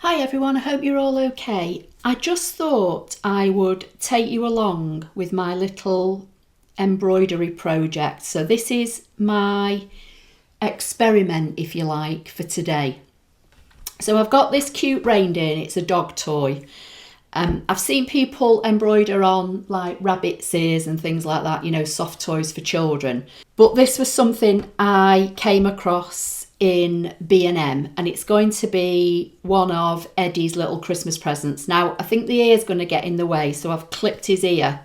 Hi everyone, I hope you're all okay. I just thought I would take you along with my little embroidery project. So this is my experiment, if you like, for today. So I've got this cute reindeer and it's a dog toy. I've seen people embroider on like rabbit's ears and things like that, you know, soft toys for children. But this was something I came across in B&M and it's going to be one of Eddie's little Christmas presents. Now, I think the ear's going to get in the way, so I've clipped his ear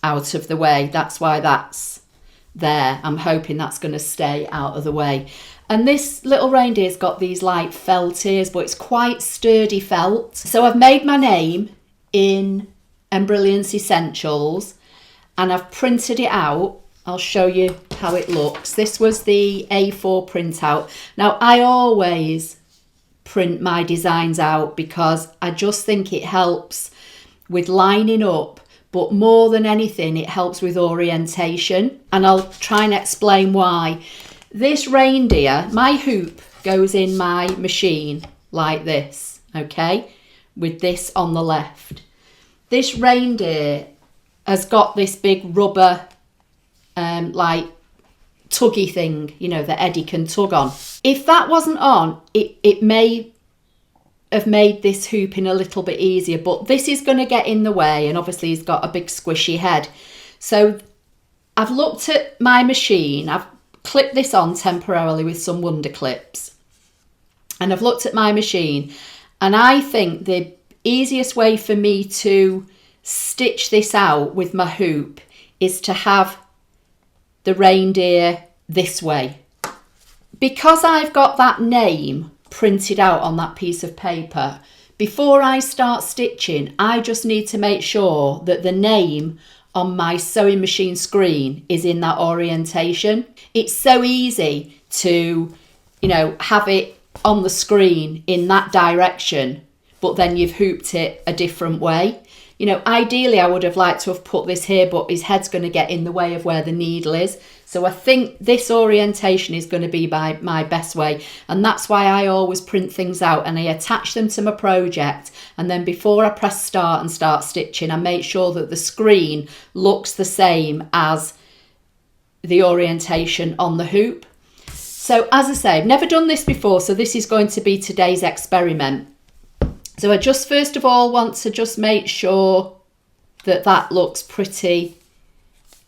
out of the way. That's why that's there. I'm hoping that's going to stay out of the way. And this little reindeer's got these like felt ears, but it's quite sturdy felt. So I've made my name in Embrilliance Essentials and I've printed it out. I'll show you how it looks. This was the A4 printout. Now, I always print my designs out because I just think it helps with lining up, but more than anything, it helps with orientation. And I'll try and explain why. This reindeer, my hoop goes in my machine like this, okay, with this on the left. This reindeer has got this big rubber like tuggy thing, you know, that Eddie can tug on. If that wasn't on, it may have made this hooping a little bit easier, but this is going to get in the way, and obviously he's got a big squishy head. So I've looked at my machine, I've clipped this on temporarily with some wonder clips, and I've looked at my machine, and I think the easiest way for me to stitch this out with my hoop is to have the reindeer this way. Because I've got that name printed out on that piece of paper, before I start stitching, I just need to make sure that the name on my sewing machine screen is in that orientation. It's so easy to, you know, have it on the screen in that direction, but then you've hooped it a different way. You know, ideally I would have liked to have put this here, but his head's going to get in the way of where the needle is. So I think this orientation is going to be my best way. And that's why I always print things out and I attach them to my project. And then before I press start and start stitching, I make sure that the screen looks the same as the orientation on the hoop. So as I say, I've never done this before, so this is going to be today's experiment. So I just first of all want to just make sure that that looks pretty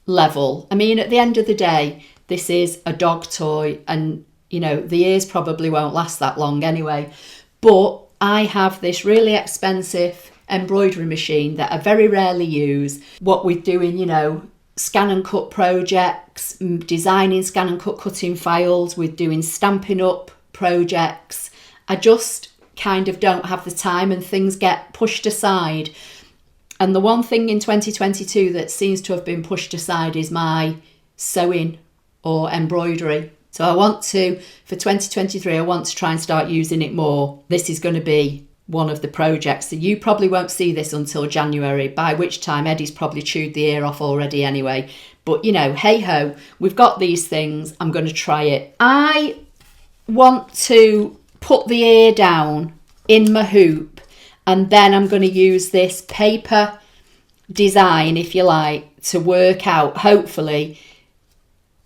level. I mean, at the end of the day, this is a dog toy and, you know, the ears probably won't last that long anyway. But I have this really expensive embroidery machine that I very rarely use. What we're doing, you know, ScanNCut projects, designing ScanNCut cutting files, we're doing Stampin' Up projects. I just kind of don't have the time and things get pushed aside. And the one thing in 2022 that seems to have been pushed aside is my sewing or embroidery. So I want to, for 2023, I want to try and start using it more. This is going to be one of the projects. So you probably won't see this until January, by which time Eddie's probably chewed the ear off already anyway. But, you know, hey ho, we've got these things. I'm going to try it. I want to put the ear down in my hoop, and then I'm going to use this paper design, if you like, to work out, hopefully,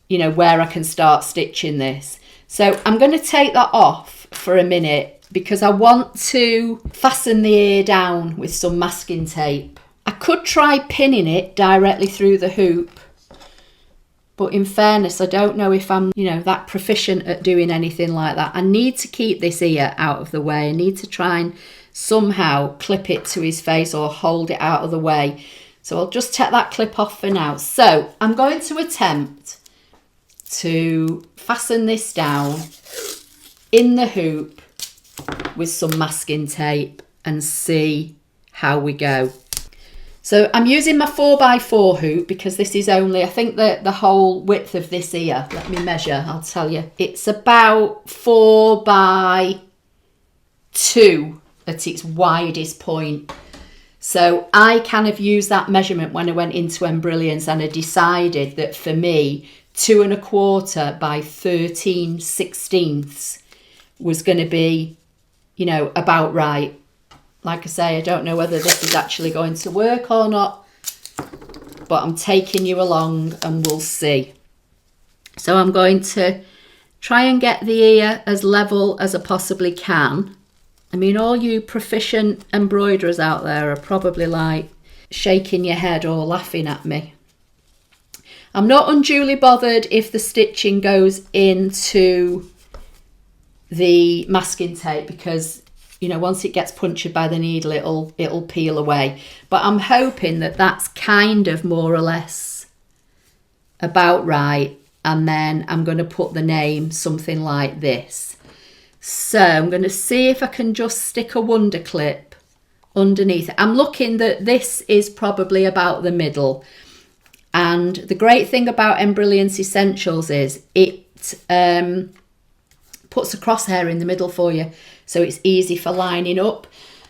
you know, where I can start stitching this. So I'm going to take that off for a minute because I want to fasten the ear down with some masking tape. I could try pinning it directly through the hoop, but in fairness, I don't know if I'm, you know, that proficient at doing anything like that. I need to keep this ear out of the way. I need to try and somehow clip it to his face or hold it out of the way. So I'll just take that clip off for now. So I'm going to attempt to fasten this down in the hoop with some masking tape and see how we go. So I'm using my 4x4 hoop because this is only, I think the whole width of this ear, let me measure, I'll tell you. It's about 4x2 at its widest point. So I kind of used that measurement when I went into Embrilliance, and I decided that for me, 2¼ by 13/16 was going to be, you know, about right. Like I say, I don't know whether this is actually going to work or not, but I'm taking you along and we'll see. So I'm going to try and get the ear as level as I possibly can. I mean, all you proficient embroiderers out there are probably like shaking your head or laughing at me. I'm not unduly bothered if the stitching goes into the masking tape, because, you know, once it gets punctured by the needle, it'll peel away. But I'm hoping that that's kind of more or less about right. And then I'm going to put the name something like this. So I'm going to see if I can just stick a wonder clip underneath it. I'm looking that this is probably about the middle. And the great thing about Embrilliance Essentials is it puts a crosshair in the middle for you, so it's easy for lining up.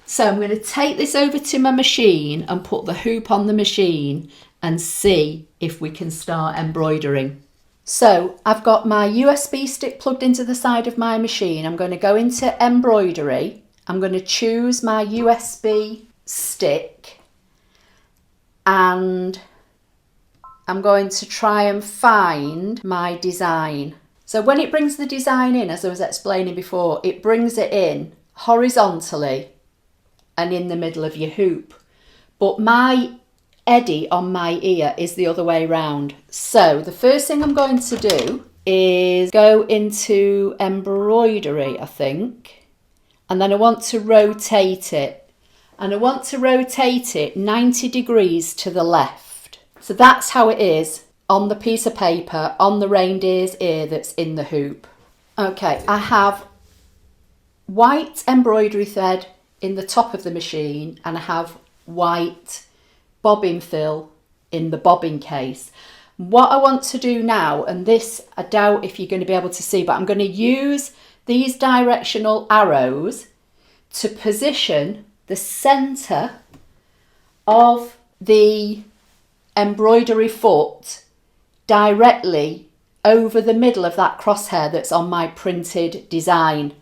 So I'm going to take this over to my machine and put the hoop on the machine and see if we can start embroidering. So I've got my USB stick plugged into the side of my machine. I'm going to go into embroidery. I'm going to choose my USB stick and I'm going to try and find my design. So when it brings the design in, as I was explaining before, it brings it in horizontally and in the middle of your hoop. But my eddy on my ear is the other way round. So the first thing I'm going to do is go into embroidery, I think, and then I want to rotate it. And I want to rotate it 90 degrees to the left. So that's how it is on the piece of paper on the reindeer's ear that's in the hoop. Okay, I have white embroidery thread in the top of the machine and I have white bobbin fill in the bobbin case. What I want to do now, and this I doubt if you're going to be able to see, but I'm going to use these directional arrows to position the centre of the embroidery foot directly over the middle of that crosshair that's on my printed design.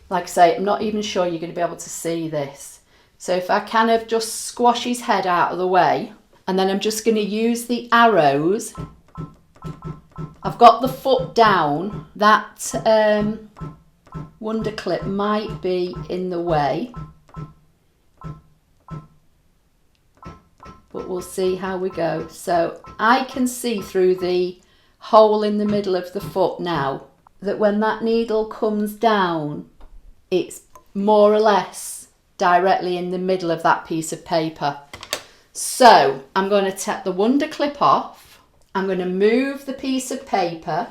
Like I say, I'm not even sure you're going to be able to see this. So if I kind of just squash his head out of the way, and then I'm just going to use the arrows. I've got the foot down. That wonder clip might be in the way, but we'll see how we go. So I can see through the hole in the middle of the foot now that when that needle comes down, it's more or less directly in the middle of that piece of paper. So I'm going to take the wonder clip off. I'm going to move the piece of paper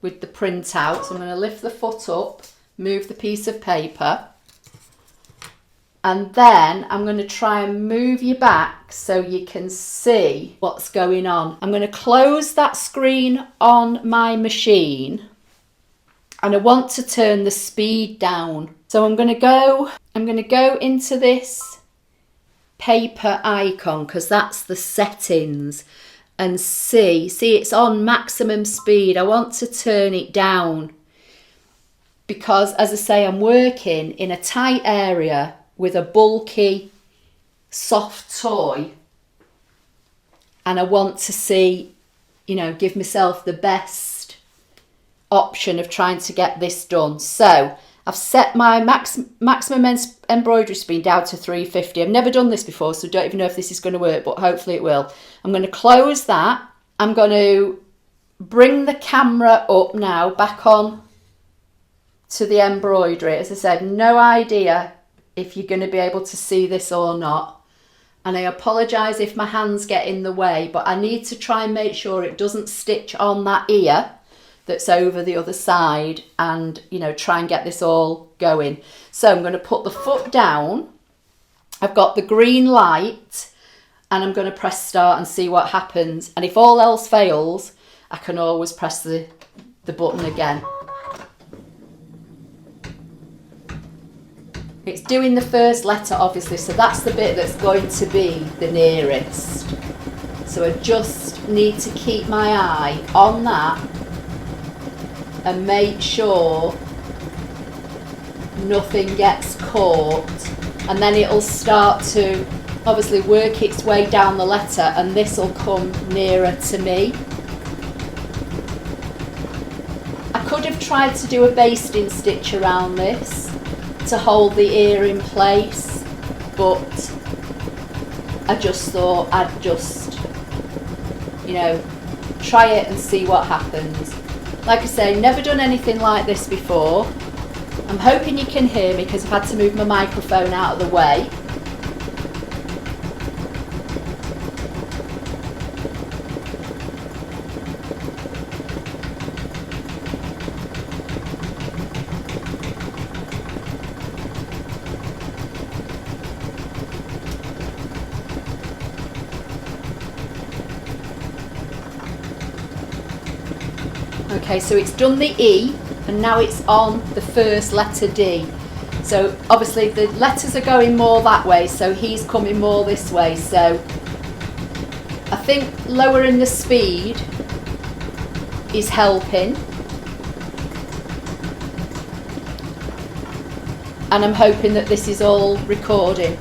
with the print out. So I'm going to lift the foot up, move the piece of paper, and then I'm going to try and move you back so you can see what's going on. I'm going to close that screen on my machine and I want to turn the speed down. So I'm going to go into this paper icon because that's the settings, and see it's on maximum speed. I want to turn it down because, as I say, I'm working in a tight area with a bulky soft toy and I want to see, you know, give myself the best option of trying to get this done. So I've set my maximum embroidery speed down to 350. I've never done this before, so don't even know if this is going to work, but hopefully it will. I'm going to close that. I'm going to bring the camera up now, back on to the embroidery. As I said, no idea if you're going to be able to see this or not. And I apologise if my hands get in the way, but I need to try and make sure it doesn't stitch on that ear that's over the other side, and, you know, try and get this all going. So I'm going to put the foot down. I've got the green light and I'm going to press start and see what happens. And if all else fails, I can always press the button again. It's doing the first letter, obviously, so that's the bit that's going to be the nearest. So I just need to keep my eye on that and make sure nothing gets caught, and then it'll start to obviously work its way down the letter, and this will come nearer to me. I could have tried to do a basting stitch around this to hold the ear in place, but I just thought I'd just, you know, try it and see what happens. Like I say, never done anything like this before. I'm hoping you can hear me because I've had to move my microphone out of the way. Okay, so it's done the E and now it's on the first letter D. So obviously the letters are going more that way, so he's coming more this way. So I think lowering the speed is helping. And I'm hoping that this is all recording.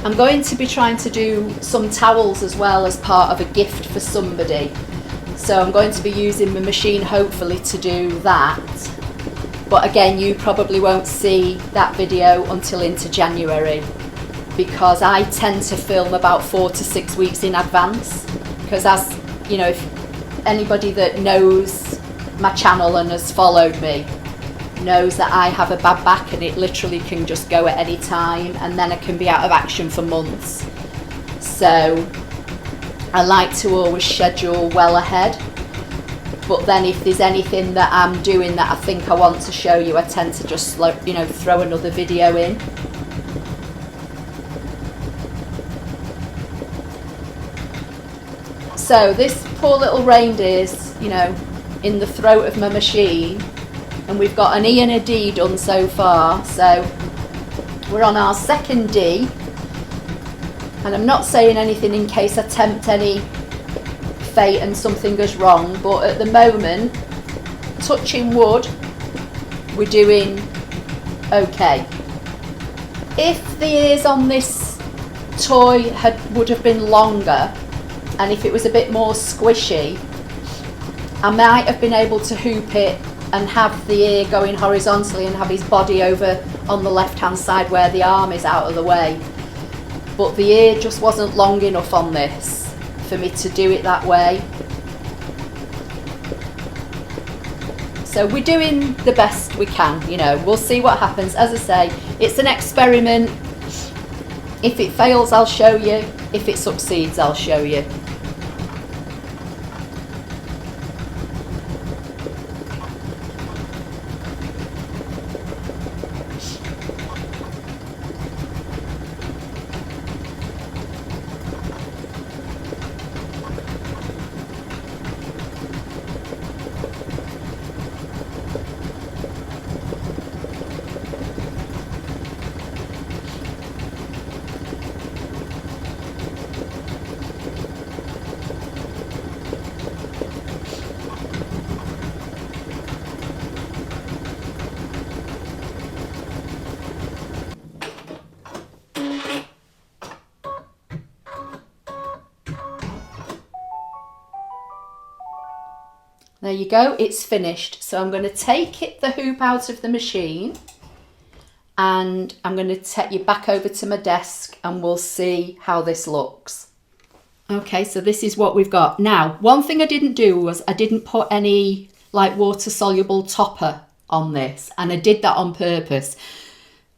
I'm going to be trying to do some towels as well as part of a gift for somebody. So I'm going to be using my machine hopefully to do that. But again, you probably won't see that video until into January, because I tend to film about 4 to 6 weeks in advance. Because as you know, if anybody that knows my channel and has followed me knows that I have a bad back and it literally can just go at any time, and then I can be out of action for months. So I like to always schedule well ahead, but then if there's anything that I'm doing that I think I want to show you, I tend to just, you know, throw another video in. So this poor little reindeer's, you know, in the throat of my machine, and we've got an E and a D done so far. So we're on our second D, and I'm not saying anything in case I tempt any fate and something goes wrong, but at the moment, touching wood, we're doing okay. If the ears on this toy would have been longer, and if it was a bit more squishy, I might have been able to hoop it and have the ear going horizontally and have his body over on the left hand side where the arm is out of the way. But the ear just wasn't long enough on this for me to do it that way. So we're doing the best we can, you know, we'll see what happens. As I say, it's an experiment. If it fails, I'll show you. If it succeeds, I'll show you. There you go, it's finished. So I'm going to take the hoop out of the machine, and I'm going to take you back over to my desk and we'll see how this looks. Okay, so this is what we've got. Now, one thing I didn't do was I didn't put any like water soluble topper on this, and I did that on purpose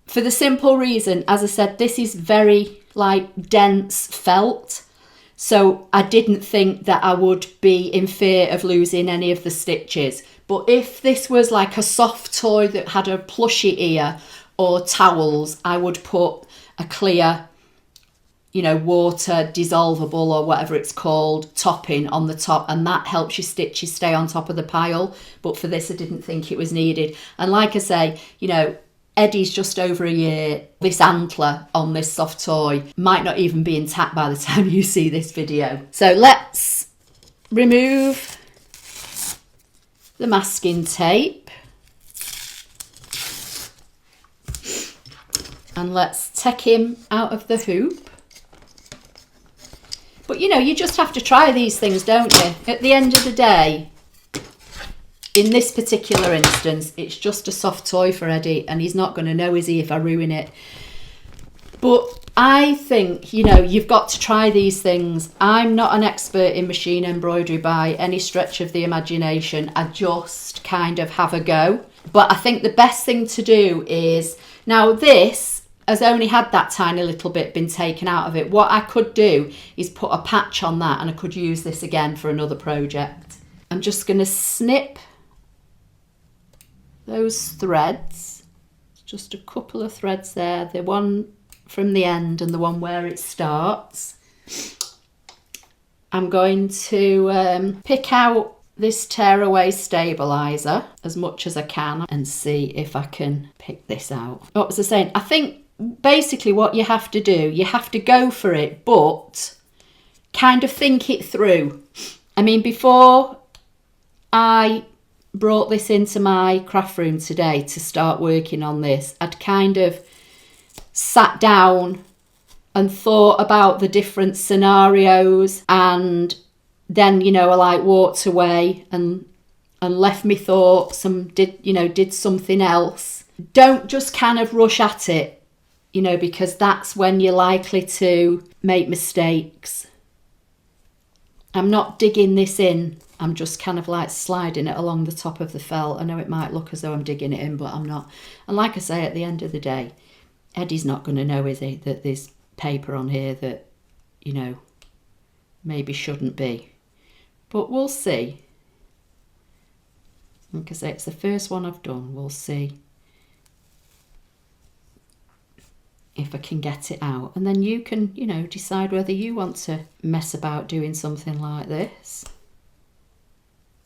for the simple reason, as I said, this is very like dense felt. So I didn't think that I would be in fear of losing any of the stitches. But if this was like a soft toy that had a plushy ear or towels, I would put a clear, you know, water dissolvable or whatever it's called topping on the top, and that helps your stitches stay on top of the pile. But for this, I didn't think it was needed. And like I say, you know, Eddie's just over a year. This antler on this soft toy might not even be intact by the time you see this video. So let's remove the masking tape and let's take him out of the hoop. But you know, you just have to try these things, don't you? At the end of the day, in this particular instance, it's just a soft toy for Eddie, and he's not going to know, is he, if I ruin it? But I think, you know, you've got to try these things. I'm not an expert in machine embroidery by any stretch of the imagination. I just kind of have a go. But I think the best thing to do is, now this has only had that tiny little bit been taken out of it. What I could do is put a patch on that, and I could use this again for another project. I'm just going to snip those threads, just a couple of threads there, the one from the end and the one where it starts. I'm going to pick out this tearaway stabilizer as much as I can and see if I can pick this out. What was I saying? I think basically what you have to do, you have to go for it, but kind of think it through. I mean, before I brought this into my craft room today to start working on this, I'd kind of sat down and thought about the different scenarios, and then, you know, I like walked away and left me thoughts and did something else. Don't just kind of rush at it, you know, because that's when you're likely to make mistakes. I'm not digging this in. I'm just kind of like sliding it along the top of the felt. I know it might look as though I'm digging it in, but I'm not. And like I say, at the end of the day, Eddie's not going to know, is he, that there's paper on here that, you know, maybe shouldn't be. But we'll see. Like I say, it's the first one I've done. We'll see if I can get it out. And then you can, you know, decide whether you want to mess about doing something like this.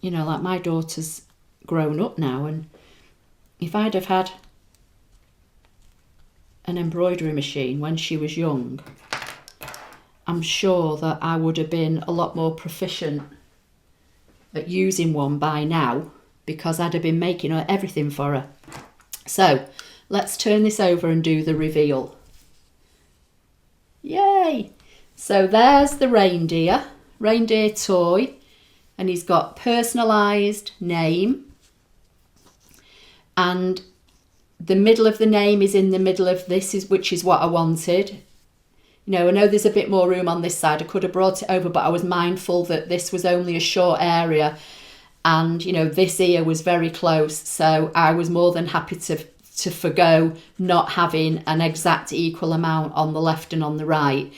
You know, like my daughter's grown up now, and if I'd have had an embroidery machine when she was young, I'm sure that I would have been a lot more proficient at using one by now, because I'd have been making everything for her. So let's turn this over and do the reveal. Yay! So there's the reindeer toy, and he's got personalised name, and the middle of the name is in the middle of this, which is what I wanted. You know, I know there's a bit more room on this side. I could have brought it over, but I was mindful that this was only a short area, and, you know, this ear was very close, so I was more than happy to forgo not having an exact equal amount on the left and on the right.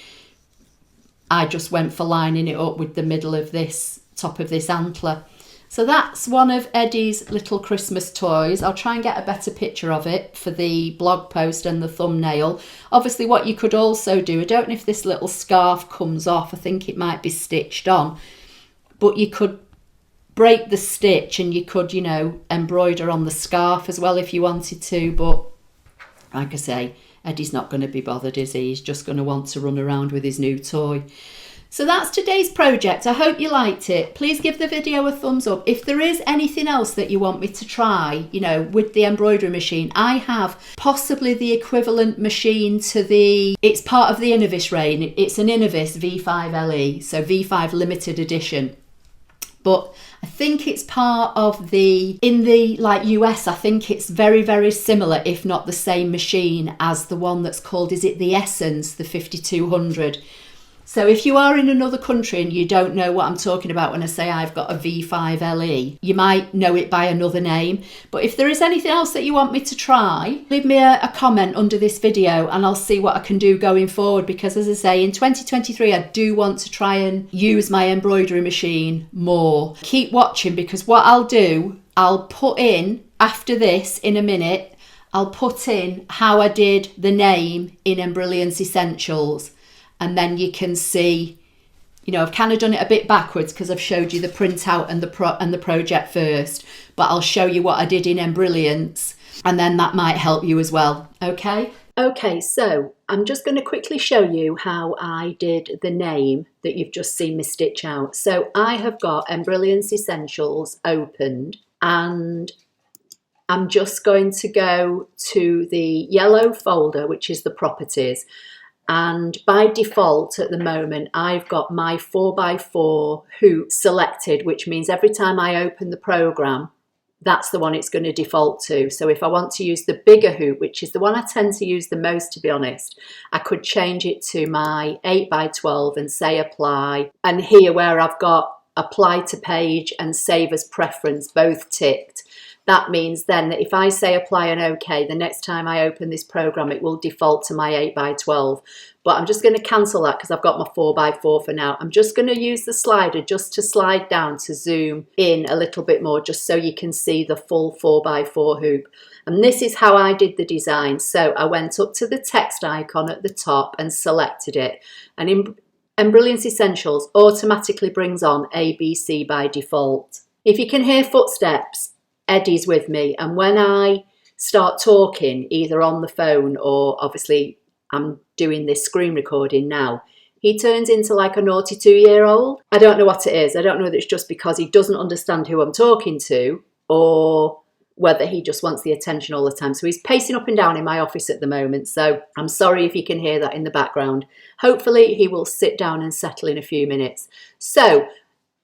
I just went for lining it up with the middle of this, top of this antler. So that's one of Eddie's little Christmas toys. I'll try and get a better picture of it for the blog post and the thumbnail. Obviously, what you could also do, I don't know if this little scarf comes off, I think it might be stitched on, but you could break the stitch and you could, you know, embroider on the scarf as well if you wanted to. But like I say, Eddie's not going to be bothered, is he? He's just going to want to run around with his new toy. So that's today's project. I hope you liked it. Please give the video a thumbs up. If there is anything else that you want me to try, you know, with the embroidery machine, I have possibly the equivalent machine to it's part of the Innovis range. It's an Innovis V5LE, so V5 limited edition. But I think it's part of in the like US, I think it's very, very similar, if not the same machine as the one that's called, is it the Essence, the 5200? So if you are in another country and you don't know what I'm talking about when I say I've got a V5LE, you might know it by another name. But if there is anything else that you want me to try, leave me a comment under this video and I'll see what I can do going forward. Because as I say, in 2023, I do want to try and use my embroidery machine more. Keep watching, because what I'll do, I'll put in, after this in a minute, I'll put in how I did the name in Embrilliance Essentials. And then you can see, you know, I've kind of done it a bit backwards because I've showed you the printout and the project first, but I'll show you what I did in Embrilliance, and then that might help you as well. Okay, Okay, so I'm just going to quickly show you how I did the name that you've just seen me stitch out. So I have got Embroider Essentials opened, and I'm just going to go to the yellow folder, which is the properties. And by default at the moment, I've got my 4x4 hoop selected, which means every time I open the program, that's the one it's going to default to. So if I want to use the bigger hoop, which is the one I tend to use the most, to be honest, I could change it to my 8x12 and say apply. And here where I've got apply to page and save as preference both ticked, that means then that if I say apply and OK, the next time I open this program, it will default to my 8x12. But I'm just going to cancel that because I've got my 4x4 for now. I'm just going to use the slider just to slide down to zoom in a little bit more, just so you can see the full 4x4 hoop. And this is how I did the design. So I went up to the text icon at the top and selected it. And Embroider Essentials automatically brings on ABC by default. If you can hear footsteps, Eddie's with me, and when I start talking, either on the phone or obviously I'm doing this screen recording now, he turns into like a naughty 2-year-old. I don't know what it is. I don't know whether it's just because he doesn't understand who I'm talking to or whether he just wants the attention all the time. So he's pacing up and down in my office at the moment. So I'm sorry if you can hear that in the background. Hopefully he will sit down and settle in a few minutes. So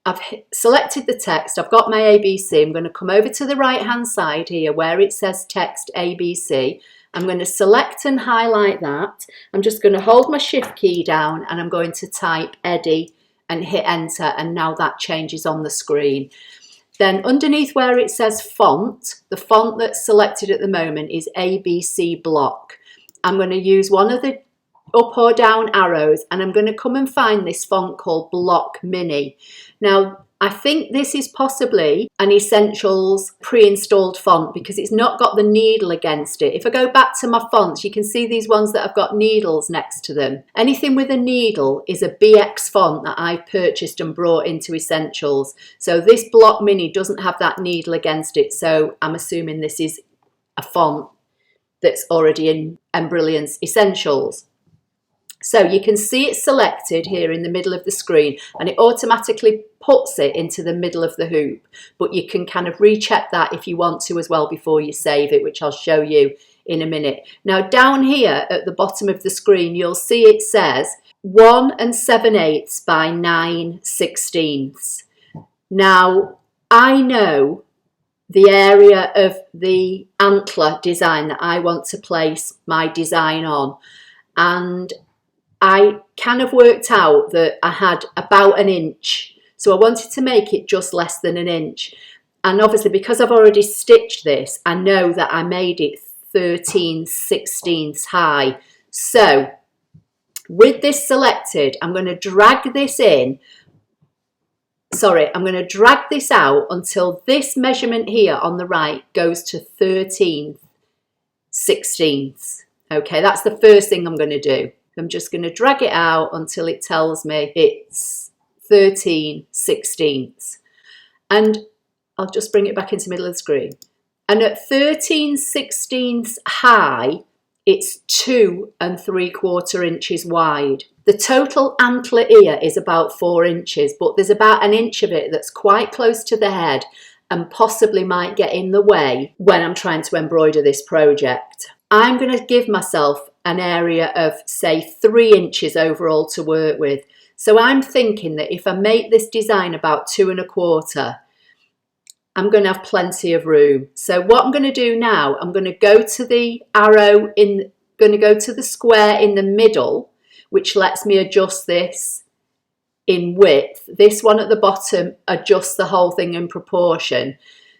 I've selected the text, I've got my ABC. I'm going to come over to the right hand side here where it says text ABC. I'm going to select and highlight that. I'm just going to hold my shift key down and I'm going to type eddy and hit enter, and now that changes on the screen. Then underneath where it says font, the font that's selected at the moment is ABC Block. I'm going to use one of the up or down arrows and I'm going to come and find this font called Block Mini. Now I think this is possibly an Essentials pre-installed font because it's not got the needle against it. If I go back to my fonts, you can see these ones that have got needles next to them. Anything with a needle is a BX font that I've purchased and brought into Essentials. So this Block Mini doesn't have that needle against it, so I'm assuming this is a font that's already in Embroider Essentials. So you can see it selected here in the middle of the screen and it automatically puts it into the middle of the hoop. But you can kind of recheck that if you want to as well before you save it, which I'll show you in a minute. Now down here at the bottom of the screen, you'll see it says 1 7/8 by 9/16. Now I know the area of the antler design that I want to place my design on, and I kind of worked out that I had about 1 inch. So I wanted to make it just less than 1 inch. And obviously because I've already stitched this, I know that I made it 13/16 high. So with this selected, I'm going to drag this in. I'm going to drag this out until this measurement here on the right goes to 13/16. Okay, that's the first thing I'm going to do. I'm just going to drag it out until it tells me it's 13/16. And I'll just bring it back into the middle of the screen. And at 13/16 high, it's 2 3/4 inches wide. The total antler ear is about 4 inches, but there's about 1 inch of it that's quite close to the head and possibly might get in the way when I'm trying to embroider this project. I'm going to give myself an area of, say, 3 inches overall to work with. So I'm thinking that if I make this design about 2 1/4, I'm going to have plenty of room. So what I'm going to do now, I'm going to go to the arrow going to go to the square in the middle, which lets me adjust this in width. This one at the bottom adjusts the whole thing in proportion.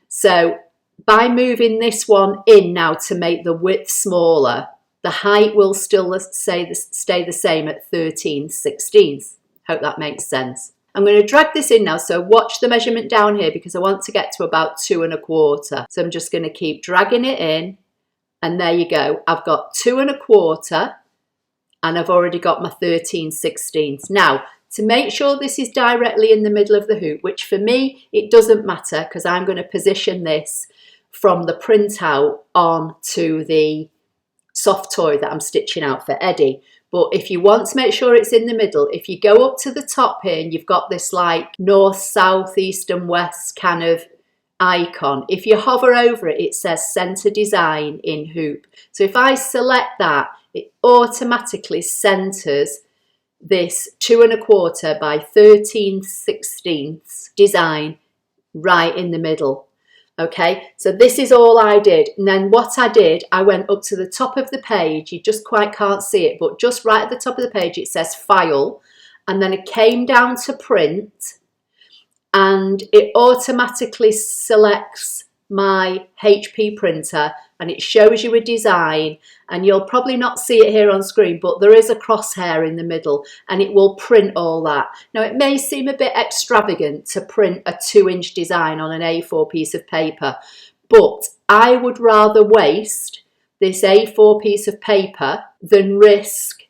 So by moving this one in now to make the width smaller, the height will still stay the same at 13/16. Hope that makes sense. I'm going to drag this in now, so watch the measurement down here because I want to get to about 2 1/4. So I'm just going to keep dragging it in, and there you go. I've got 2 1/4 and I've already got my 13/16. Now, to make sure this is directly in the middle of the hoop, which for me, it doesn't matter because I'm going to position this from the printout on to the soft toy that I'm stitching out for Eddie. But if you want to make sure it's in the middle, if you go up to the top here and you've got this like north, south, east and west kind of icon, if you hover over it, it says center design in hoop. So if I select that, it automatically centers this 2¼ by 13/16 design right in the middle. Okay, so this is all I did. And then what I did, I went up to the top of the page. You just quite can't see it, but just right at the top of the page, it says file. And then it came down to print, and it automatically selects my HP printer, and it shows you a design, and you'll probably not see it here on screen, but there is a crosshair in the middle, and it will print all that. Now it may seem a bit extravagant to print a 2-inch design on an A4 piece of paper, but I would rather waste this A4 piece of paper than risk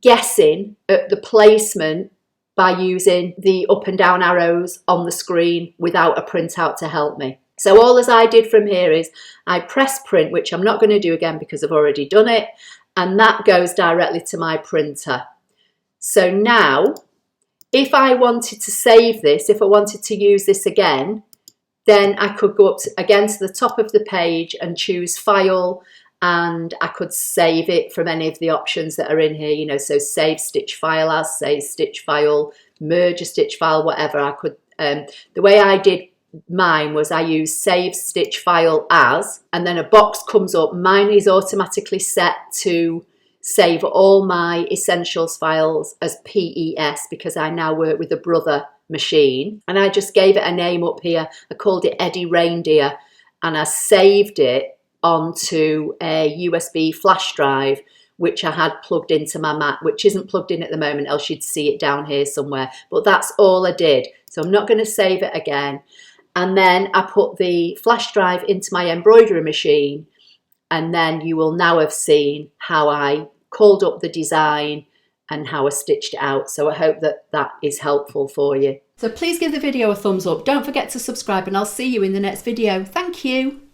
guessing at the placement by using the up and down arrows on the screen without a printout to help me. So all as I did from here is I press print, which I'm not going to do again because I've already done it, and that goes directly to my printer. So now, if I wanted to save this, if I wanted to use this again, then I could go up again to the top of the page and choose File, and I could save it from any of the options that are in here, you know, so save stitch file as, save stitch file, merge a stitch file, whatever. I could, the way I did mine was I used save stitch file as, and then a box comes up. Mine is automatically set to save all my essentials files as PES because I now work with a Brother machine, and I just gave it a name up here. I called it Eddy Reindeer, and I saved it onto a USB flash drive which I had plugged into my Mac, which isn't plugged in at the moment, else you'd see it down here somewhere. But that's all I did, so I'm not going to save it again. And then I put the flash drive into my embroidery machine, and then you will now have seen how I called up the design and how I stitched it out. So I hope that that is helpful for you. So please give the video a thumbs up. Don't forget to subscribe, and I'll see you in the next video. Thank you.